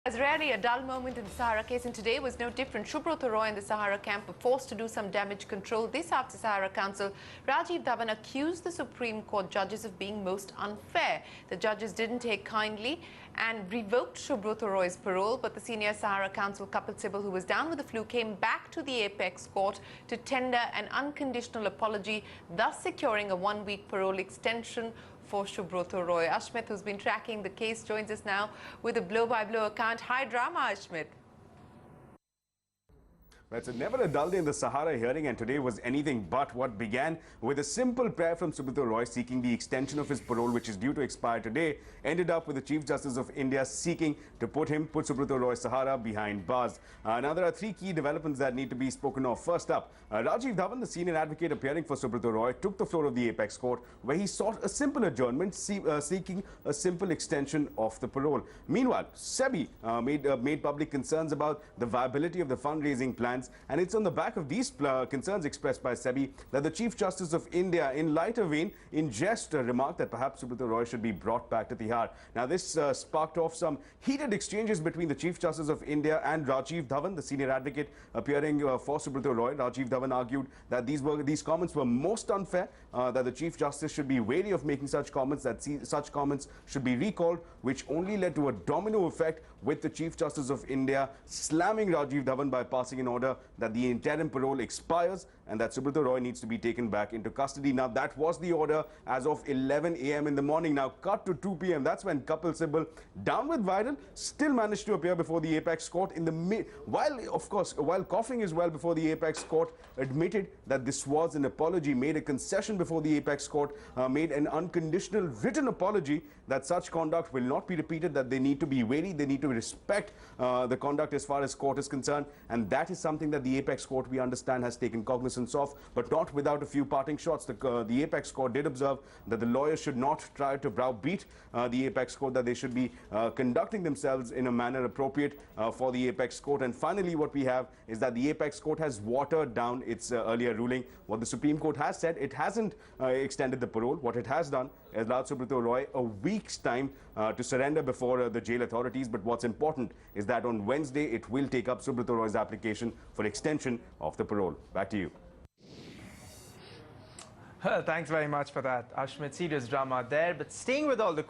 As rarely a dull moment in the Sahara case, and today was no different. Subrata Roy and the Sahara camp were forced to do some damage control. This after Sahara counsel Rajiv Dhawan accused the Supreme Court judges of being most unfair. The judges didn't take kindly and revoked Subrata Roy's parole, but the senior Sahara counsel Kapil Sibal, who was down with the flu, came back to the apex court to tender an unconditional apology, thus securing a one-week parole extension for Subrata Roy. Ashmit, who's been tracking the case, joins us now with a blow-by-blow account. Hi, drama, Ashmit. It's never a dull day in the Sahara hearing, and today was anything but. What began with a simple prayer from Subrata Roy seeking the extension of his parole, which is due to expire today, ended up with the Chief Justice of India seeking to put Subrata Roy Sahara behind bars. Now, there are three key developments that need to be spoken of. First up, Rajiv Dhawan, the senior advocate appearing for Subrata Roy, took the floor of the apex court, where he sought a simple adjournment, seeking a simple extension of the parole. Meanwhile, SEBI made public concerns about the viability of the fundraising plan. And it's on the back of these concerns expressed by SEBI that the Chief Justice of India, in lighter vein, in jest, remarked that perhaps Subrata Roy should be brought back to Tihar. Now, this sparked off some heated exchanges between the Chief Justice of India and Rajiv Dhawan, the senior advocate appearing for Subrata Roy. Rajiv Dhawan argued that these comments were most unfair, that the Chief Justice should be wary of making such comments, that such comments should be recalled, which only led to a domino effect, with the Chief Justice of India slamming Rajiv Dhawan by passing an order that the interim parole expires and that Subrata Roy needs to be taken back into custody. Now, that was the order as of 11 a.m. in the morning. Now, cut to 2 p.m. That's when Kapil Sibal, down with viral, still managed to appear before the apex court while coughing as well before the apex court, admitted that this was an apology, made a concession before the apex court, made an unconditional written apology that such conduct will not be repeated, that they need to be wary, they need to respect the conduct as far as court is concerned, and that is something that the apex court, we understand, has taken cognizance of, but not without a few parting shots. The apex court did observe that the lawyers should not try to browbeat the apex court, that they should be conducting themselves in a manner appropriate for the apex court. And finally, what we have is that the apex court has watered down its earlier ruling. What the Supreme Court has said, it hasn't extended the parole. What it has done is allowed Subrata Roy a week's time to surrender before the jail authorities. But what's important is that on Wednesday, it will take up Subrata Roy's application for extension of the parole. Back to you. Thanks very much for that, Ashmit. Serious drama there, but staying with all the